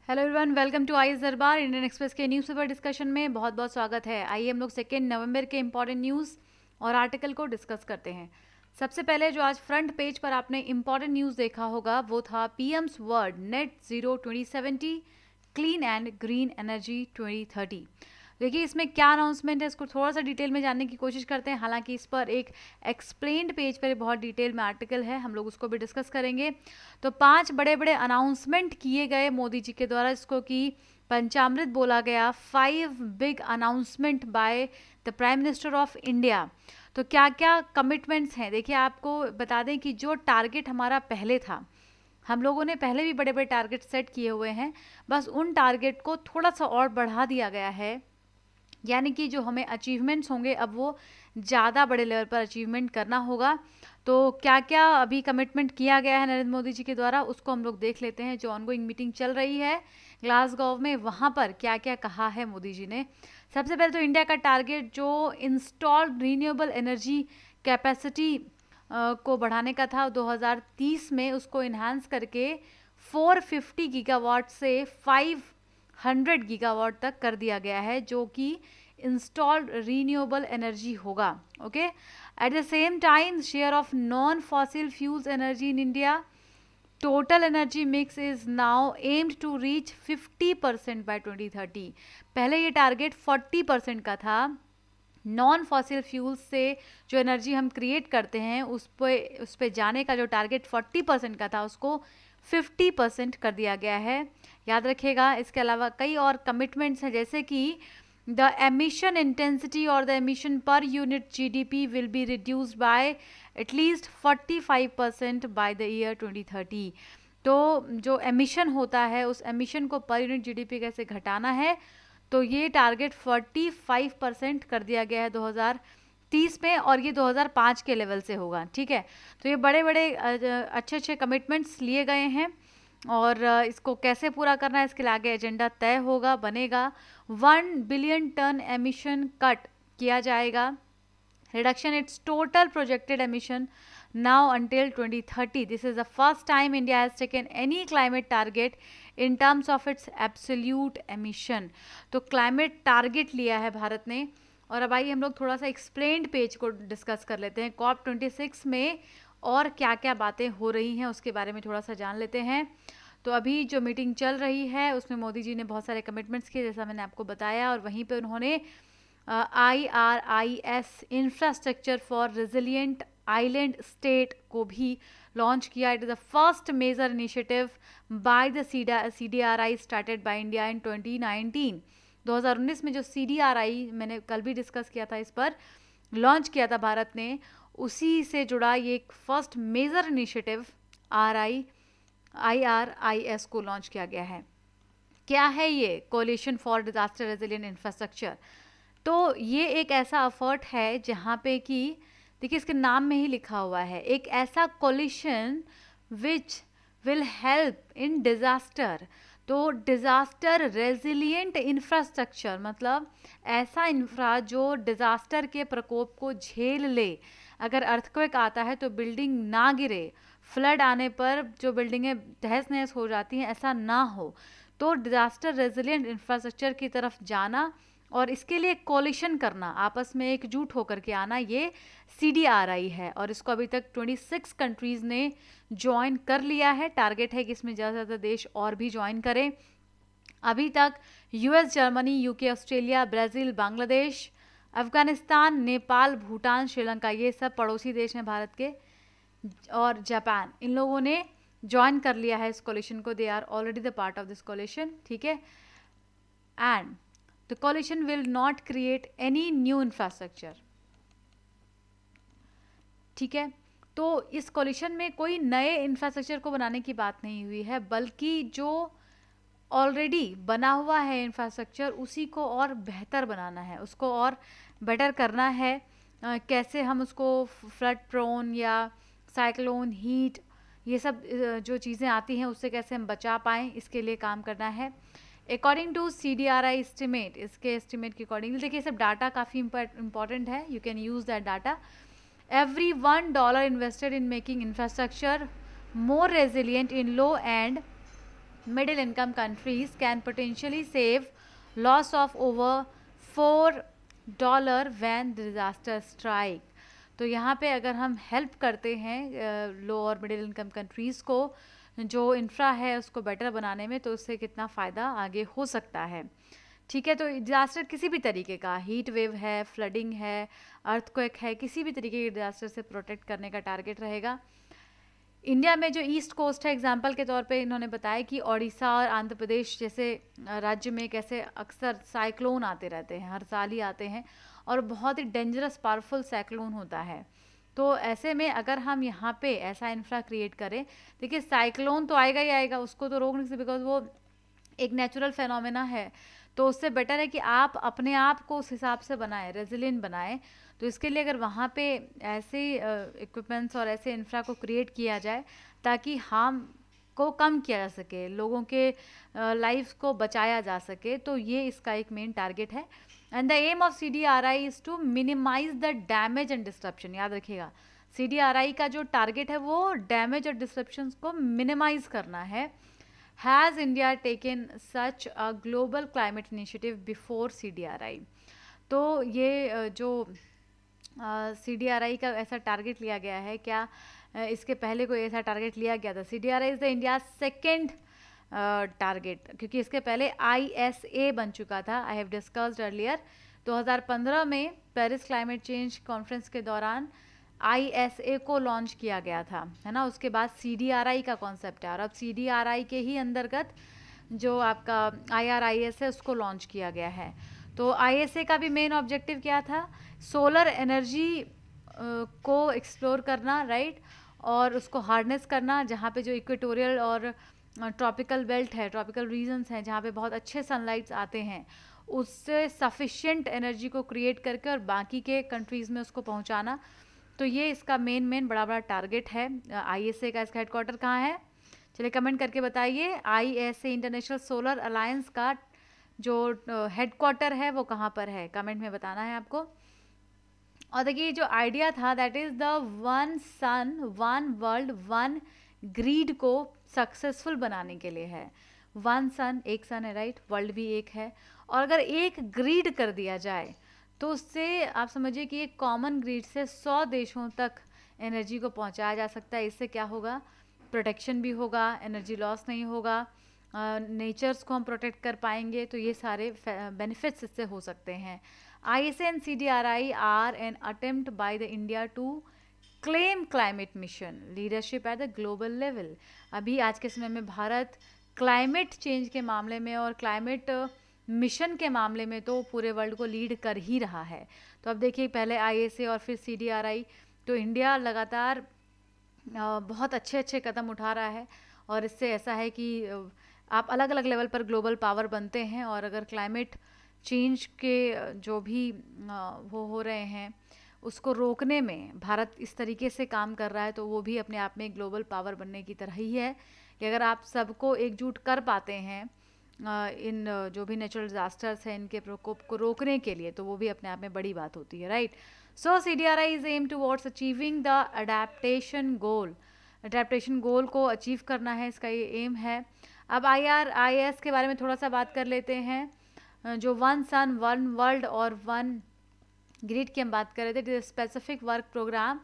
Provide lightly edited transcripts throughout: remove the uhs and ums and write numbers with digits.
Hello everyone, welcome to IAS Darbar. Indian Express के newspaper discussion में बहुत बहुत स्वागत है। आइए हम लोग 2 नवंबर के इंपॉर्टेंट न्यूज़ और आर्टिकल को डिस्कस करते हैं। सबसे पहले जो आज फ्रंट पेज पर आपने इंपॉर्टेंट न्यूज़ देखा होगा वो था PM's word net zero 2070 clean and green energy 2030। देखिए इसमें क्या अनाउंसमेंट है, इसको थोड़ा सा डिटेल में जानने की कोशिश करते हैं। हालांकि इस पर एक एक्सप्लेन्ड पेज पर बहुत डिटेल में आर्टिकल है, हम लोग उसको भी डिस्कस करेंगे। तो 5 बड़े बड़े अनाउंसमेंट किए गए मोदी जी के द्वारा, इसको कि पंचामृत बोला गया। 5 big announcement by the prime minister of India. तो क्या क्या कमिटमेंट्स हैं, देखिए आपको बता दें कि जो टारगेट हमारा पहले था, हम लोगों ने पहले भी बड़े बड़े टारगेट सेट किए हुए हैं, बस उन टारगेट को थोड़ा सा और बढ़ा दिया गया है। यानी कि जो हमें अचीवमेंट्स होंगे अब वो ज़्यादा बड़े लेवल पर अचीवमेंट करना होगा। तो क्या क्या अभी कमिटमेंट किया गया है नरेंद्र मोदी जी के द्वारा, उसको हम लोग देख लेते हैं। जो ऑनगोइंग मीटिंग चल रही है ग्लासगो में, वहाँ पर क्या क्या कहा है मोदी जी ने। सबसे पहले तो इंडिया का टारगेट जो इंस्टॉल्ड रीन्यूएबल एनर्जी कैपेसिटी को बढ़ाने का था 2030 में, उसको इन्हांस करके 450 गीगावाट से 500 गीगावाट तक कर दिया गया है, जो कि इंस्टॉल्ड रीन्यूएबल एनर्जी होगा। Okay, at the same time share of non fossil fuels energy in India total energy mix is now aimed to reach 50% by 2030। पहले ये टारगेट 40% का था। नॉन फॉसिल फ्यूल्स से जो एनर्जी हम क्रिएट करते हैं उस पे जाने का जो टारगेट 40% का था, उसको 50% कर दिया गया है, याद रखिएगा। इसके अलावा कई और कमिटमेंट्स हैं, जैसे कि द एमिशन इंटेंसिटी और the emission per unit GDP will be reduced by at least 45% by the year 2030। तो जो एमिशन होता है उस एमिशन को पर यूनिट जीडीपी कैसे घटाना है, तो ये टारगेट 45% कर दिया गया है 2030 में, और ये 2005 के लेवल से होगा। ठीक है, तो ये बड़े बड़े अच्छे अच्छे कमिटमेंट्स लिए गए हैं, और इसको कैसे पूरा करना है इसके लिए आगे एजेंडा तय होगा, बनेगा। 1 बिलियन टन एमिशन कट किया जाएगा। Reduction it's total projected emission now until 2030. This is the first time India has taken any climate target in terms of its absolute emission. तो climate target लिया है भारत ने। और अब आइए हम लोग थोड़ा सा एक्सप्लेन्ड पेज को डिस्कस कर लेते हैं। COP26 में और क्या क्या बातें हो रही हैं उसके बारे में थोड़ा सा जान लेते हैं। तो अभी जो मीटिंग चल रही है उसमें मोदी जी ने बहुत सारे कमिटमेंट्स किए, जैसा मैंने आपको बताया, और वहीं पे उन्होंने IRIS infrastructure for resilient island state को भी लॉन्च किया। It is the first major initiative by the CDRI started by India in 2019। 2019 में जो CDRI मैंने कल भी डिस्कस किया था, इस पर लॉन्च किया था भारत ने, उसी से जुड़ा ये एक फर्स्ट मेजर इनिशिएटिव IRIS को लॉन्च किया गया है। क्या है ये coalition for disaster resilient infrastructure? तो ये एक ऐसा एफर्ट है जहाँ पे कि देखिए इसके नाम में ही लिखा हुआ है, एक ऐसा coalition which will help in disaster. तो डिज़ास्टर रेजिलिएंट इंफ्रास्ट्रक्चर मतलब ऐसा इंफ्रा जो डिज़ास्टर के प्रकोप को झेल ले। अगर अर्थक्वेक आता है तो बिल्डिंग ना गिरे, फ्लड आने पर जो बिल्डिंगें तहस नहस हो जाती हैं ऐसा ना हो। तो डिज़ास्टर रेजिलिएंट इंफ्रास्ट्रक्चर की तरफ जाना और इसके लिए कोलिशन करना, आपस में एकजुट होकर के आना, ये CDRI है। और इसको अभी तक 26 कंट्रीज़ ने ज्वाइन कर लिया है। टारगेट है कि इसमें ज़्यादा से ज़्यादा देश और भी ज्वाइन करें। अभी तक US, Germany, UK, Australia, Brazil, Bangladesh, Afghanistan, Nepal, Bhutan, Sri Lanka, ये सब पड़ोसी देश हैं भारत के, और जापान, इन लोगों ने ज्वाइन कर लिया है इस कोलिशन को। They are already the part of this coalition. ठीक है, and the coalition will not create any new infrastructure। ठीक है, तो इस कोलिशन में कोई नए इंफ्रास्ट्रक्चर को बनाने की बात नहीं हुई है, बल्कि जो ऑलरेडी बना हुआ है इंफ्रास्ट्रक्चर उसी को और बेहतर बनाना है, उसको और बेटर करना है। कैसे हम उसको फ्लड प्रोन या साइक्लोन, हीट, ये सब जो चीज़ें आती हैं उससे कैसे हम बचा पाएँ, इसके लिए काम करना है। अकॉर्डिंग टू CDRI एस्टिमेट, इसके एस्टिमेट के अकॉर्डिंग, देखिए सब डाटा काफ़ी इंपॉर्टेंट है, you can use that data. Every $1 invested in making infrastructure more resilient in low and middle income countries can potentially save loss of over $4 when disaster strike. तो यहाँ पे अगर हम हेल्प करते हैं लो और मिडिल इनकम कंट्रीज़ को जो इंफ्रा है उसको बेटर बनाने में, तो उससे कितना फ़ायदा आगे हो सकता है. ठीक है, तो डिजास्टर किसी भी तरीके का, हीट वेव है, फ्लडिंग है, अर्थक्वेक है, किसी भी तरीके के डिजास्टर से प्रोटेक्ट करने का टारगेट रहेगा. इंडिया में जो ईस्ट कोस्ट है, एग्जांपल के तौर पे इन्होंने बताया कि ओडिशा और आंध्र प्रदेश जैसे राज्य में कैसे अक्सर साइक्लोन आते रहते हैं, हर साल ही आते हैं और बहुत ही डेंजरस पावरफुल साइक्लोन होता है. तो ऐसे में अगर हम यहाँ पे ऐसा इंफ्रा क्रिएट करें, देखिए साइक्लोन तो आएगा ही आएगा, उसको तो रोक नहीं सकते बिकॉज वो एक नेचुरल फेनोमेना है. तो उससे बेटर है कि आप अपने आप को उस हिसाब से बनाएं, रेजिलिएंट बनाएं. तो इसके लिए अगर वहाँ पे ऐसे इक्विपमेंट्स और ऐसे इंफ्रा को क्रिएट किया जाए ताकि हार्म को कम किया जा सके, लोगों के लाइफ को बचाया जा सके, तो ये इसका एक मेन टारगेट है. And the aim of CDRI is to minimise the damage and disruption. याद रखिएगा, CDRI का जो टारगेट है वो डैमेज और डिस्ट्रप्शन को मिनिमाइज करना है. Has India taken such a global climate initiative before CDRI? तो ये जो CDRI का ऐसा टारगेट लिया गया है, क्या इसके पहले कोई ऐसा टारगेट लिया गया था? CDRI is the India second target, क्योंकि इसके पहले ISA बन चुका था. I have discussed earlier. 2015 में पेरिस क्लाइमेट चेंज कॉन्फ्रेंस के दौरान ISA को लॉन्च किया गया था, है ना. उसके बाद CDRI का कॉन्सेप्ट है और अब CDRI के ही अंतर्गत जो आपका IRIS है उसको लॉन्च किया गया है. तो ISA का भी मेन ऑब्जेक्टिव क्या था? सोलर एनर्जी को एक्सप्लोर करना, राइट, और उसको हार्नेस करना. जहाँ पे जो इक्वेटोरियल और ट्रॉपिकल बेल्ट है, ट्रॉपिकल रीजन्स हैं जहाँ पे बहुत अच्छे सनलाइट्स आते हैं, उससे सफिशिएंट एनर्जी को क्रिएट करके और बाकी के कंट्रीज़ में उसको पहुँचाना. तो ये इसका मेन बड़ा टारगेट है. ISA का इसका हेडक्वार्टर कहाँ है? चलिए कमेंट करके बताइए. ISA इंटरनेशनल सोलर अलायंस का जो हेडक्वार्टर है वो कहाँ पर है, कमेंट में बताना है आपको. और देखिए जो आइडिया था that is the one sun one world one grid को सक्सेसफुल बनाने के लिए है. वन सन, एक सन है, राइट, वर्ल्ड भी एक है. और अगर एक ग्रिड कर दिया जाए तो उससे आप समझिए कि एक कॉमन ग्रिड से 100 देशों तक एनर्जी को पहुंचाया जा सकता है. इससे क्या होगा? प्रोटेक्शन भी होगा, एनर्जी लॉस नहीं होगा, नेचर्स को हम प्रोटेक्ट कर पाएंगे. तो ये सारे बेनिफिट्स इससे हो सकते हैं. ISA and CDRI are an attempt by the India to claim climate mission leadership at the global level. अभी आज के समय में भारत क्लाइमेट चेंज के मामले में और क्लाइमेट मिशन के मामले में तो पूरे वर्ल्ड को लीड कर ही रहा है. तो अब देखिए पहले ISA और फिर CDRI. तो इंडिया लगातार बहुत अच्छे कदम उठा रहा है और इससे ऐसा है कि आप अलग अलग लेवल पर ग्लोबल पावर बनते हैं. और अगर क्लाइमेट चेंज के जो भी वो हो रहे हैं उसको रोकने में भारत इस तरीके से काम कर रहा है, तो वो भी अपने आप में ग्लोबल पावर बनने की तरह ही है. कि अगर आप सबको एकजुट कर पाते हैं इन जो भी नेचुरल डिजास्टर्स हैं इनके प्रकोप को रोकने के लिए, तो वो भी अपने आप में बड़ी बात होती है, right. So CDRI is aim towards achieving the adaptation goal. Adaptation goal को अचीव करना है, इसका ये एम है. अब IRIS के बारे में थोड़ा सा बात कर लेते हैं. जो वन सन वन वर्ल्ड और वन ग्रिड की हम बात कर रहे थे. It is specific work programme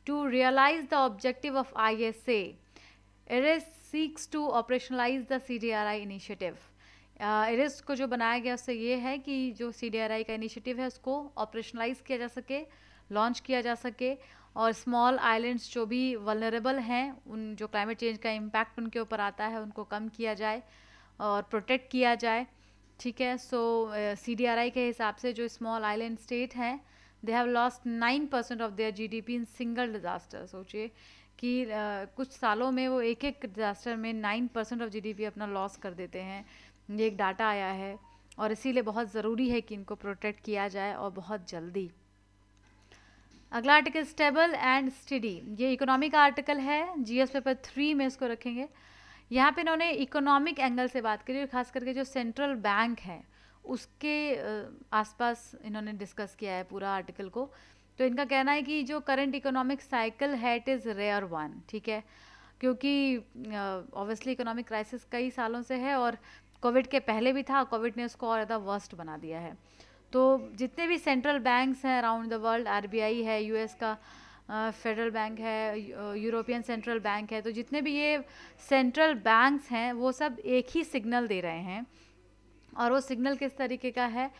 to realise the objective of ISA. It seeks to operationalise the CDRI initiative. IRIS को जो बनाया गया उससे ये है कि जो CDRI का इनिशिएटिव है उसको ऑपरेशनलाइज किया जा सके, लॉन्च किया जा सके और स्मॉल आइलैंड्स जो भी वल्नरेबल हैं, उन जो क्लाइमेट चेंज का इम्पैक्ट उनके ऊपर आता है उनको कम किया जाए और प्रोटेक्ट किया जाए. ठीक है. सो CDRI के हिसाब से जो स्मॉल आइलैंड स्टेट हैं they have lost 9% of their GDP in single disaster. सोचिए कि कुछ सालों में वो एक डिजास्टर में 9% ऑफ GDP अपना लॉस कर देते हैं. ये एक डाटा आया है और इसीलिए बहुत ज़रूरी है कि इनको प्रोटेक्ट किया जाए और बहुत जल्दी. अगला आर्टिकल स्टेबल एंड स्टडी. ये इकोनॉमी का आर्टिकल है. GS पेपर 3 में इसको रखेंगे. यहाँ पे इन्होंने इकोनॉमिक एंगल से बात करी और खास करके जो सेंट्रल बैंक है उसके आसपास इन्होंने डिस्कस किया है पूरा आर्टिकल को. तो इनका कहना है कि जो करंट इकोनॉमिक साइकिल है इट इज़ रेयर वन. ठीक है. क्योंकि ऑब्वियसली इकोनॉमिक क्राइसिस कई सालों से है और कोविड के पहले भी था, कोविड ने उसको और ज़्यादा वर्स्ट बना दिया है। तो जितने भी सेंट्रल बैंक्स हैं अराउंड द वर्ल्ड, आरबीआई है, यूएस का फेडरल बैंक है, यूरोपियन सेंट्रल बैंक है, तो जितने भी ये सेंट्रल बैंक्स हैं वो सब एक ही सिग्नल दे रहे हैं। और वो सिग्नल किस तरीके का है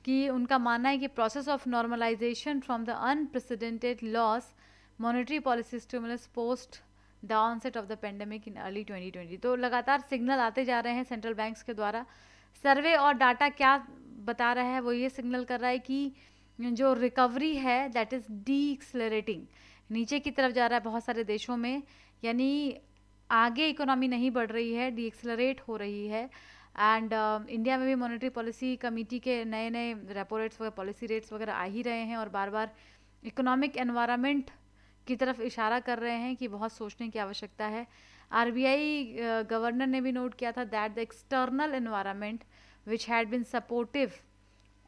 कि उनका मानना है कि process of normalisation from the unprecedented loss monetary policy stimulus post the onset of the pandemic in early 2020। तो लगातार सिग्नल आते जा रहे हैं सेंट्रल बैंक्स के द्वारा। सर्वे और डाटा क्या बता रहा है, वो ये सिग्नल कर रहा है कि जो रिकवरी है दैट इज़ डीएक्सेलरेटिंग, नीचे की तरफ जा रहा है बहुत सारे देशों में, यानी आगे इकोनॉमी नहीं बढ़ रही है, डीएक्सेलरेट हो रही है। एंड इंडिया में भी मॉनेटरी पॉलिसी कमेटी के नए नए रेपो रेट्स वगैरह, पॉलिसी रेट्स वगैरह आ ही रहे हैं और बार बार इकोनॉमिक एनवायरनमेंट की तरफ इशारा कर रहे हैं कि बहुत सोचने की आवश्यकता है। आरबीआई गवर्नर ने भी नोट किया था that the external environment which had been supportive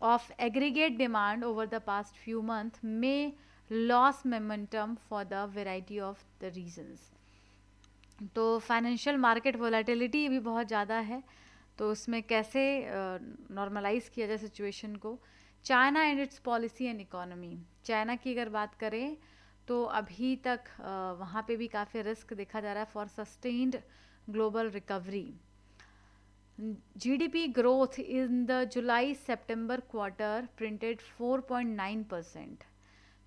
of aggregate demand over the past few months may lose momentum for the variety of the reasons। तो फाइनेंशियल मार्केट वोलेटिलिटी भी बहुत ज़्यादा है, तो उसमें कैसे नॉर्मलाइज किया जाए सिचुएशन को। China and it's policy and economy, China की अगर बात करें तो अभी तक वहाँ पे भी काफ़ी रिस्क देखा जा रहा है for sustained global recovery. GDP growth in the July-September quarter printed 4.9%,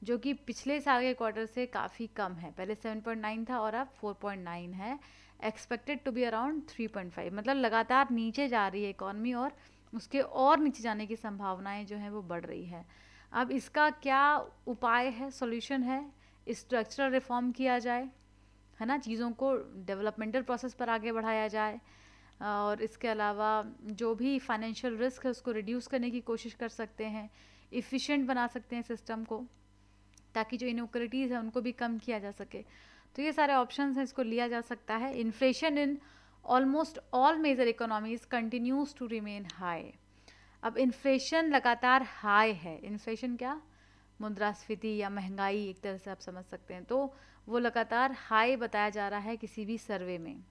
जो कि पिछले साल के क्वार्टर से काफ़ी कम है। पहले 7.9 था और अब 4.9 है। एक्सपेक्टेड टू बी अराउंड 3.5, मतलब लगातार नीचे जा रही है इकॉनमी और उसके और नीचे जाने की संभावनाएं जो हैं वो बढ़ रही है। अब इसका क्या उपाय है, सॉल्यूशन है, स्ट्रक्चरल रिफॉर्म किया जाए, है ना, चीज़ों को डेवलपमेंटल प्रोसेस पर आगे बढ़ाया जाए और इसके अलावा जो भी फाइनेंशियल रिस्क है उसको रिड्यूस करने की कोशिश कर सकते हैं, इफ़िशिएंट बना सकते हैं सिस्टम को ताकि जो इनइक्वालिटीज़ है उनको भी कम किया जा सके। तो ये सारे ऑप्शंस हैं, इसको लिया जा सकता है। Inflation in almost all major economies continues to remain high. अब इन्फ्लेशन लगातार हाई है, इन्फ्लेशन क्या, मुद्रास्फीति या महंगाई एक तरह से आप समझ सकते हैं, तो वो लगातार हाई बताया जा रहा है किसी भी सर्वे में,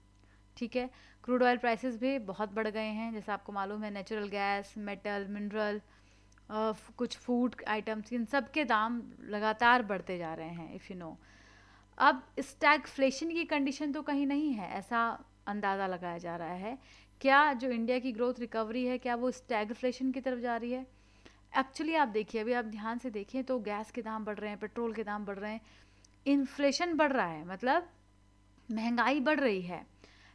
ठीक है। क्रूड ऑयल प्राइसेस भी बहुत बढ़ गए हैं, जैसा आपको मालूम है, नेचुरल गैस, मेटल, मिनरल, कुछ फूड आइटम्स, इन सब के दाम लगातार बढ़ते जा रहे हैं, इफ़ यू नो। अब स्टैगफ्लेशन की कंडीशन तो कहीं नहीं है, ऐसा अंदाज़ा लगाया जा रहा है। क्या जो इंडिया की ग्रोथ रिकवरी है, क्या वो स्टैगफ्लेशन की तरफ जा रही है? एक्चुअली आप देखिए, अभी आप ध्यान से देखिए तो गैस के दाम बढ़ रहे हैं, पेट्रोल के दाम बढ़ रहे हैं, इन्फ्लेशन बढ़ रहा है, मतलब महंगाई बढ़ रही है,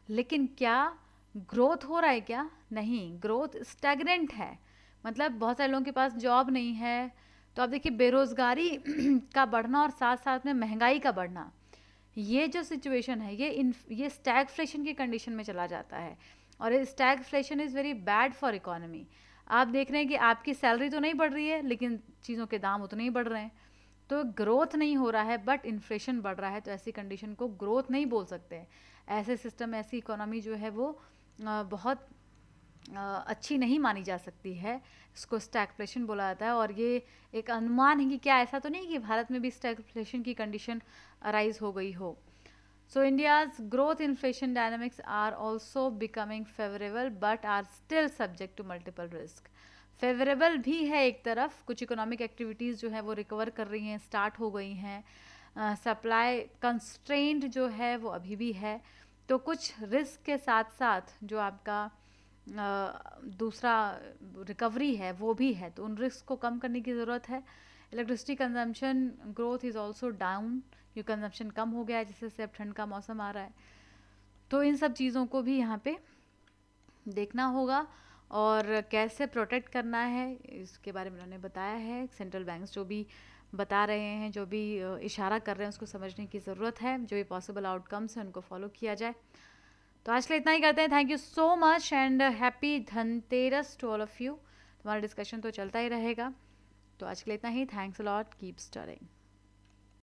लेकिन क्या ग्रोथ हो रहा है? क्या नहीं, ग्रोथ स्टैग्नेंट है, मतलब बहुत सारे लोगों के पास जॉब नहीं है। तो आप देखिए बेरोज़गारी का बढ़ना और साथ साथ में महंगाई का बढ़ना, ये जो सिचुएशन है ये स्टैगफ्लेशन की कंडीशन में चला जाता है और stagflation is very bad for economy. आप देख रहे हैं कि आपकी सैलरी तो नहीं बढ़ रही है लेकिन चीज़ों के दाम उतने ही बढ़ रहे हैं, तो ग्रोथ नहीं हो रहा है बट इन्फ्लेशन बढ़ रहा है, तो ऐसी कंडीशन को ग्रोथ नहीं बोल सकते। ऐसे सिस्टम, ऐसी इकोनॉमी जो है वो बहुत अच्छी नहीं मानी जा सकती है, इसको स्टैगफ्लेशन बोला जाता है। और ये एक अनुमान है कि क्या ऐसा तो नहीं कि भारत में भी स्टैगफ्लेशन की कंडीशन अराइज हो गई हो। So India's growth inflation dynamics are also becoming favourable but are still subject to multiple risk. Favourable भी है एक तरफ, कुछ इकोनॉमिक एक्टिविटीज़ जो है वो रिकवर कर रही हैं, स्टार्ट हो गई हैं, सप्लाई कंस्ट्रेंट जो है वो अभी भी है, तो कुछ रिस्क के साथ साथ जो आपका दूसरा रिकवरी है वो भी है, तो उन रिस्क को कम करने की ज़रूरत है। Electricity consumption growth is also down, ये कंजम्पशन कम हो गया है जिससे अब ठंड का मौसम आ रहा है, तो इन सब चीज़ों को भी यहाँ पे देखना होगा और कैसे प्रोटेक्ट करना है इसके बारे में उन्होंने बताया है। सेंट्रल बैंक्स जो भी बता रहे हैं, जो भी इशारा कर रहे हैं, उसको समझने की ज़रूरत है, जो भी पॉसिबल आउटकम्स हैं उनको फॉलो किया जाए। तो आज के लिए इतना ही करते हैं। Thank you so much and happy Dhanteras to all of you. तुम्हारा डिस्कशन तो चलता ही रहेगा, तो आज के लिए इतना ही। Thanks a lot, keep studying.